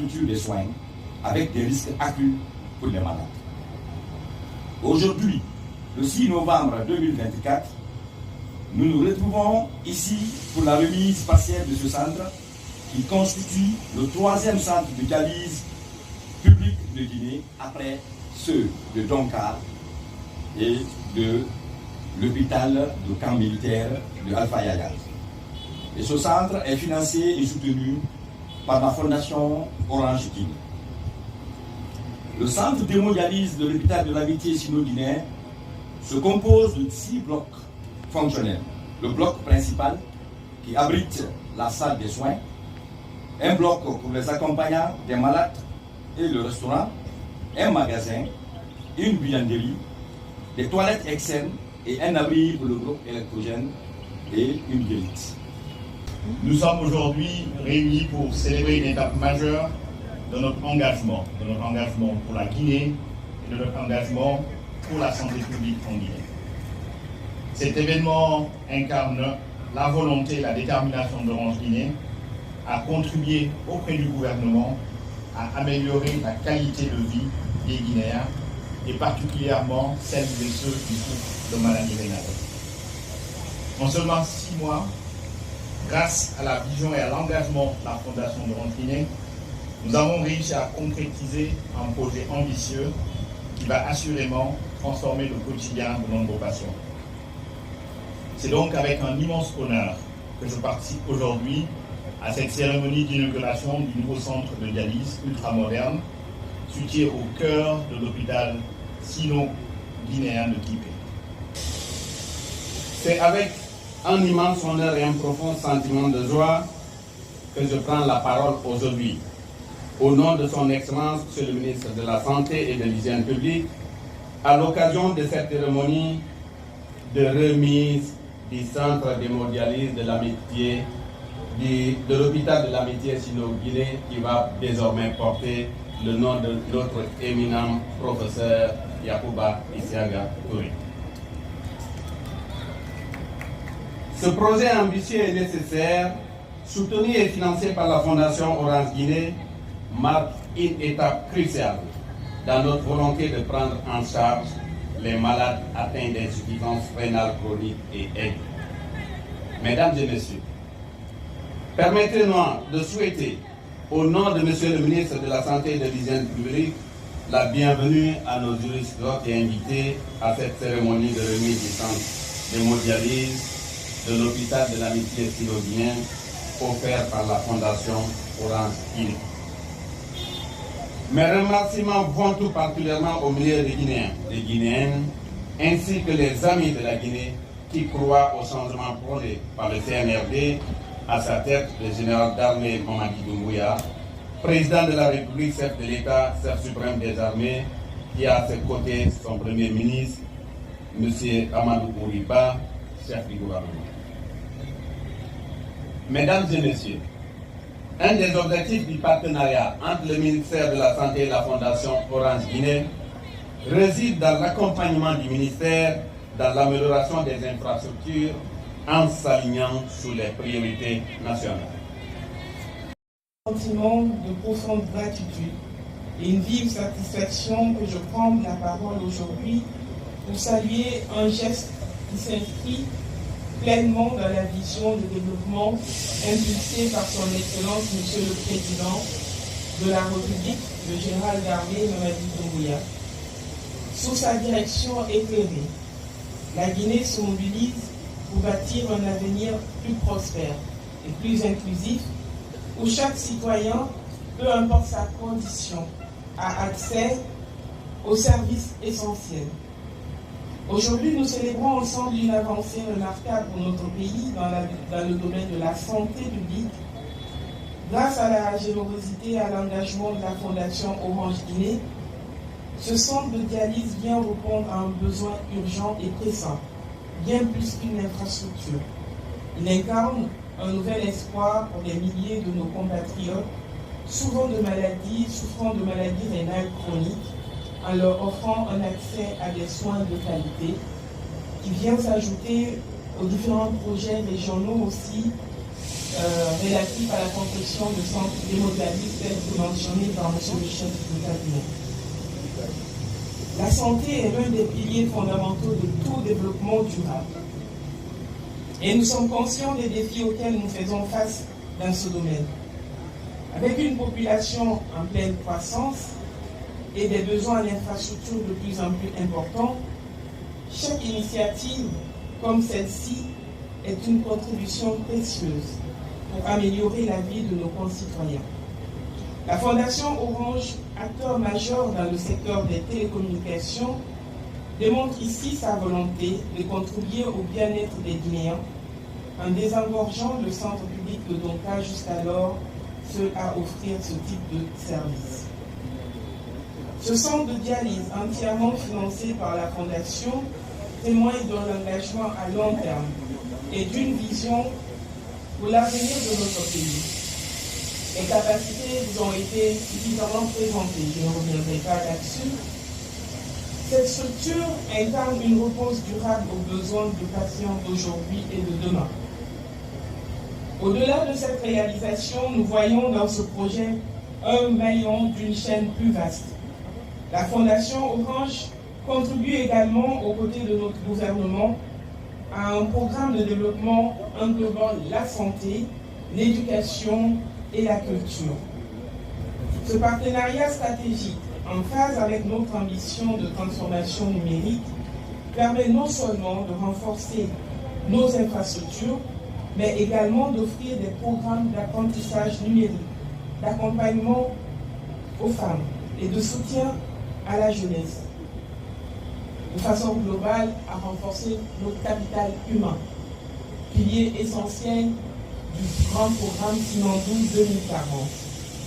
infrastructures de soins avec des risques accrus pour les malades. Aujourd'hui, le 6 novembre 2024, nous nous retrouvons ici pour la remise partielle de ce centre qui constitue le 3e centre de dialyse public de Guinée après ceux de Donka et de l'hôpital de camp militaire de Alpha Yaya. Et ce centre est financé et soutenu par la Fondation Orange Guinée. Le centre d'hémodialyse de l'hôpital de l'amitié sino-guinéen se compose de 6 blocs fonctionnels. Le bloc principal qui abrite la salle des soins, un bloc pour les accompagnants des malades et le restaurant, un magasin, une buanderie, des toilettes externes et un abri pour le groupe électrogène et une guérite. Nous sommes aujourd'hui réunis pour célébrer une étape majeure de notre engagement pour la Guinée et de notre engagement pour la santé publique en Guinée. Cet événement incarne la volonté et la détermination d'Orange Guinée à contribuer auprès du gouvernement à améliorer la qualité de vie des Guinéens et particulièrement celles et ceux qui souffrent de maladies rénales. En seulement 6 mois, grâce à la vision et à l'engagement de la Fondation d'Orange Guinée, nous avons réussi à concrétiser un projet ambitieux qui va assurément transformer le quotidien de nombreux patients. C'est donc avec un immense honneur que je participe aujourd'hui à cette cérémonie d'inauguration du nouveau centre de dialyse ultramoderne, situé au cœur de l'hôpital sino-guinéen de Kipé. C'est avec un immense honneur et un profond sentiment de joie que je prends la parole aujourd'hui. Au nom de son Excellence, Monsieur le ministre de la Santé et de l'Hygiène publique, à l'occasion de cette cérémonie de remise du centre d'hémodialyse de l'amitié, de l'hôpital de l'amitié sino-guinée qui va désormais porter le nom de notre éminent professeur Yacouba Isiaga Touré. Ce projet ambitieux et nécessaire, soutenu et financé par la Fondation Orange Guinée, marque une étape cruciale dans notre volonté de prendre en charge les malades atteints d'insuffisance rénale chronique et aiguë. Mesdames et messieurs, permettez-moi de souhaiter, au nom de Monsieur le ministre de la Santé et de l'Hygiène publique, la bienvenue à nos juristes et invités à cette cérémonie de remise du centre d'hémodialyse de l'hôpital de l'amitié sino-guinéen offert par la Fondation Orange Guinée. Mes remerciements vont tout particulièrement aux milliers de Guinéens, des Guinéennes, ainsi que les amis de la Guinée qui croient au changement prôné par le CNRD, à sa tête le général d'armée Mamadi Doumbouya, président de la République, chef de l'État, chef suprême des armées, qui a à ses côtés son premier ministre, M. Amadou Ouriba, chef du gouvernement. Mesdames et messieurs, un des objectifs du partenariat entre le ministère de la Santé et la Fondation Orange Guinée réside dans l'accompagnement du ministère dans l'amélioration des infrastructures en s'alignant sur les priorités nationales. Un sentiment de profonde gratitude et une vive satisfaction que je prends la parole aujourd'hui pour saluer un geste qui s'inscrit pleinement dans la vision de développement impulsée par son Excellence Monsieur le Président de la République, le général d'armée Mamadi Doumbouya. Sous sa direction éclairée, la Guinée se mobilise pour bâtir un avenir plus prospère et plus inclusif, où chaque citoyen, peu importe sa condition, a accès aux services essentiels. Aujourd'hui, nous célébrons ensemble une avancée remarquable pour notre pays dans le domaine de la santé publique. Grâce à la générosité et à l'engagement de la Fondation Orange Guinée, ce centre de dialyse vient répondre à un besoin urgent et pressant, bien plus qu'une infrastructure. Il incarne un nouvel espoir pour des milliers de nos compatriotes souffrant de maladies rénales chroniques, en leur offrant un accès à des soins de qualité qui vient s'ajouter aux différents projets régionaux aussi relatif à la construction de centres démocratiques tels que mentionnés par M. le chef de cabinet. La santé est l'un des piliers fondamentaux de tout développement durable. Et nous sommes conscients des défis auxquels nous faisons face dans ce domaine. Avec une population en pleine croissance et des besoins en infrastructures de plus en plus importants, chaque initiative comme celle-ci est une contribution précieuse pour améliorer la vie de nos concitoyens. La Fondation Orange, acteur majeur dans le secteur des télécommunications, démontre ici sa volonté de contribuer au bien-être des Guinéens en désengorgeant le centre public de Donka jusqu'alors seul à offrir ce type de service. Ce centre de dialyse entièrement financé par la Fondation témoigne de l'engagement à long terme et d'une vision pour l'avenir de notre pays. Les capacités vous ont été suffisamment présentées, je ne reviendrai pas là-dessus. Cette structure incarne une réponse durable aux besoins de patients d'aujourd'hui et de demain. Au-delà de cette réalisation, nous voyons dans ce projet un maillon d'une chaîne plus vaste. La Fondation Orange contribue également aux côtés de notre gouvernement à un programme de développement englobant la santé, l'éducation et la culture. Ce partenariat stratégique, en phase avec notre ambition de transformation numérique, permet non seulement de renforcer nos infrastructures, mais également d'offrir des programmes d'apprentissage numérique, d'accompagnement aux femmes et de soutien à la jeunesse, de façon globale à renforcer notre capital humain, pilier essentiel du grand programme Simandou 2040.